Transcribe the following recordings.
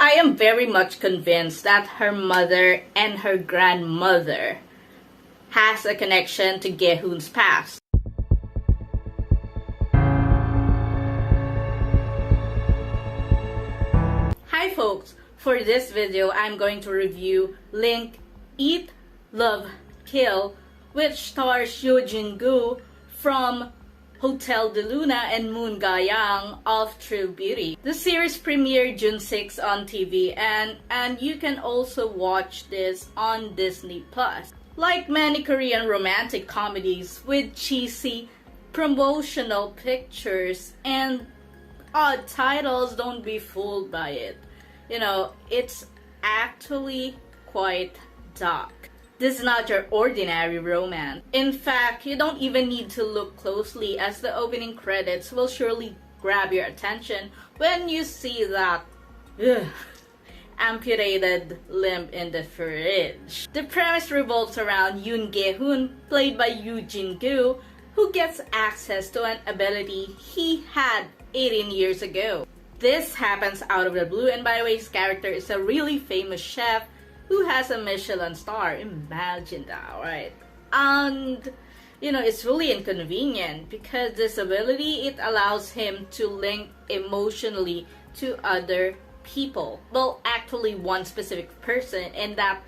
I am very much convinced that her mother and her grandmother has a connection to Gehun's past. Hi folks, for this video I'm going to review Link Eat, Love, Kill, which stars Yoo Jin-gu from Hotel de Luna and Moon Ga-young of True Beauty. The series premiered June 6 on TV and you can also watch this on Disney+. Like many Korean romantic comedies with cheesy promotional pictures and odd titles, don't be fooled by it. You know, it's actually quite dark. This is not your ordinary romance. In fact, you don't even need to look closely, as the opening credits will surely grab your attention when you see that amputated limb in the fridge. The premise revolves around Yoon Ge-hoon, played by Yoo Jin-gu, who gets access to an ability he had 18 years ago. This happens out of the blue, and by the way, his character is a really famous chef who has a Michelin star. Imagine that, right? And, you know, it's really inconvenient because this ability, it allows him to link emotionally to other people. Well, actually one specific person, and that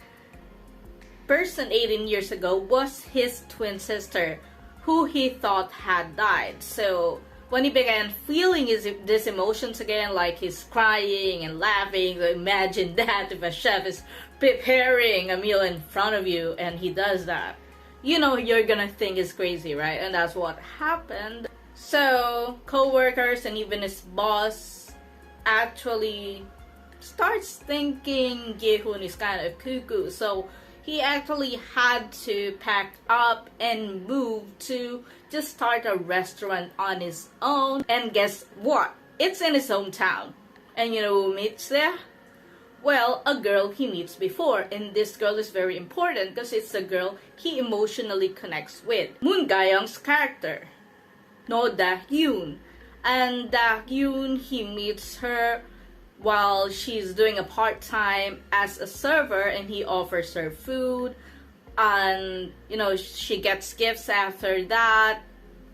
person 18 years ago was his twin sister, who he thought had died. So when he began feeling these emotions again, like he's crying and laughing, so imagine that if a chef is preparing a meal in front of you and he does that. You know, you're gonna think it's crazy, right? And that's what happened. So, co-workers and even his boss actually starts thinking Ge-hoon is kind of cuckoo. So he actually had to pack up and move to just start a restaurant on his own. And guess what? It's in his hometown. And you know who meets there? Well, a girl he meets before. And this girl is very important because it's the girl he emotionally connects with. Moon Ga-young's character, No Da-hyun. And Da-hyun, he meets her while she's doing a part-time as a server, and he offers her food, and you know, she gets gifts after that.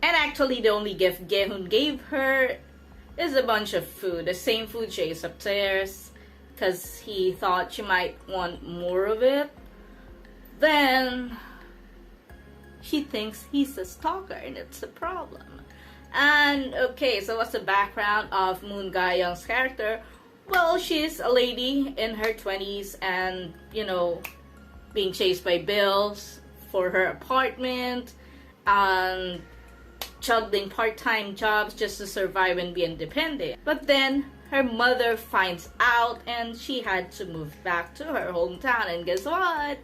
And actually the only gift Ge-hoon gave her is a bunch of food, the same food she ate upstairs, because he thought she might want more of it. Then she thinks he's a stalker, and it's a problem. And okay, so what's the background of Moon Ga-young's character? Well, she's a lady in her 20s and, you know, being chased by bills for her apartment and juggling part-time jobs just to survive and be independent. But then her mother finds out and she had to move back to her hometown. And guess what?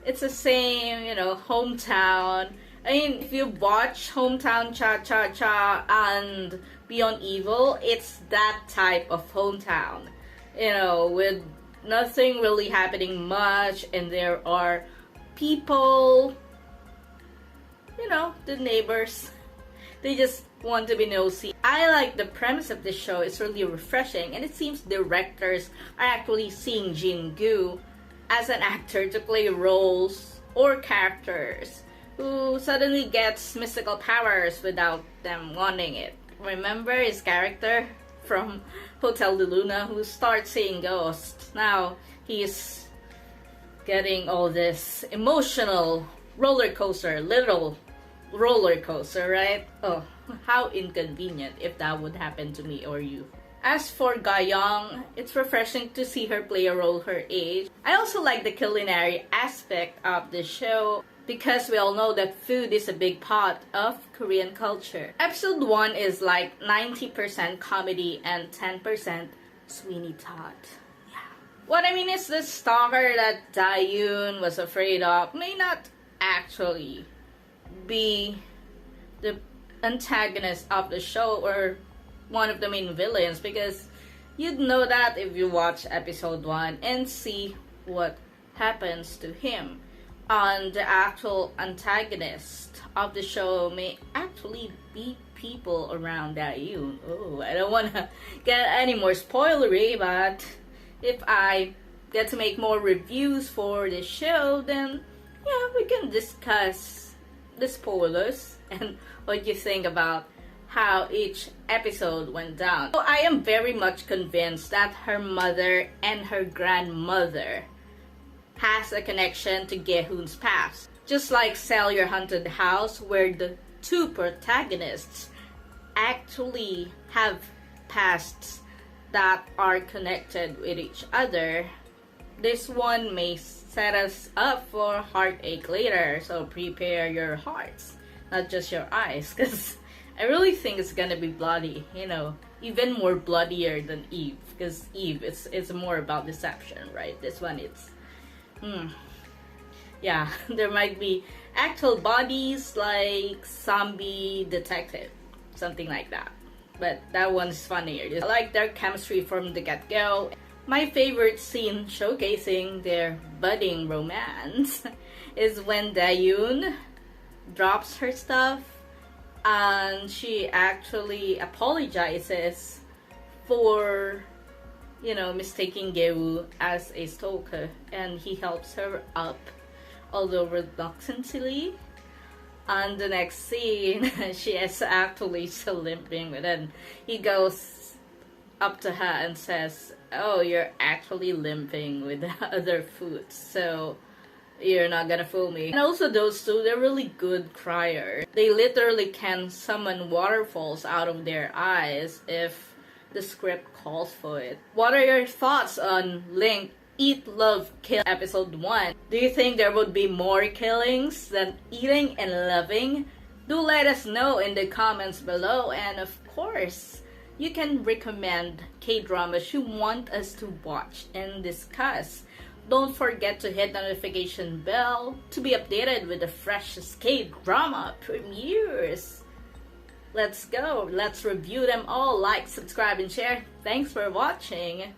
It's the same, you know, hometown. I mean, if you watch Hometown Cha-Cha-Cha and Beyond Evil, it's that type of hometown. You know, with nothing really happening much, and there are people, you know, the neighbors, they just want to be nosy. I like the premise of this show. It's really refreshing, and it seems directors are actually seeing Jin-gu as an actor to play roles or characters who suddenly gets mystical powers without them wanting it. Remember his character from Hotel de Luna who starts seeing ghosts? Now he's getting all this emotional roller coaster, literal roller coaster, right? Oh, how inconvenient if that would happen to me or you. As for Ga-young, it's refreshing to see her play a role her age. I also like the culinary aspect of the show, because we all know that food is a big part of Korean culture. Episode 1 is like 90% comedy and 10% Sweeney Todd. Yeah. What I mean is, the stalker that Da-hyun was afraid of may not actually be the antagonist of the show or one of the main villains, because you'd know that if you watch episode 1 and see what happens to him. And the actual antagonist of the show may actually be people around Da-hyun. Oh, I don't want to get any more spoilery, but if I get to make more reviews for the show, then yeah, we can discuss the spoilers and what you think about how each episode went down. So I am very much convinced that her mother and her grandmother has a connection to Gehun's past. Just like Sell Your Haunted House, where the two protagonists actually have pasts that are connected with each other, this one may set us up for heartache later, so prepare your hearts, not just your eyes, because I really think it's gonna be bloody, you know, even more bloodier than Eve, because Eve, it's more about deception, right? This one, it's, yeah, there might be actual bodies like Zombie Detective, something like that. But that one's funnier. I like their chemistry from the get-go. My favorite scene showcasing their budding romance is when Daeun drops her stuff and she actually apologizes for, you know, mistaking Geu as a stalker, and he helps her up, although reluctantly. And the next scene, she is actually still limping, but then he goes up to her and says, "Oh, you're actually limping with the other foot, so you're not gonna fool me." And also those two, they're really good criers. They literally can summon waterfalls out of their eyes if the script calls for it. What are your thoughts on Link Eat, Love, Kill episode 1? Do you think there would be more killings than eating and loving? Do let us know in the comments below, and of course, you can recommend K-dramas you want us to watch and discuss. Don't forget to hit the notification bell to be updated with the freshest K-drama premieres. Let's go, let's review them all. Like, subscribe, and share. Thanks for watching.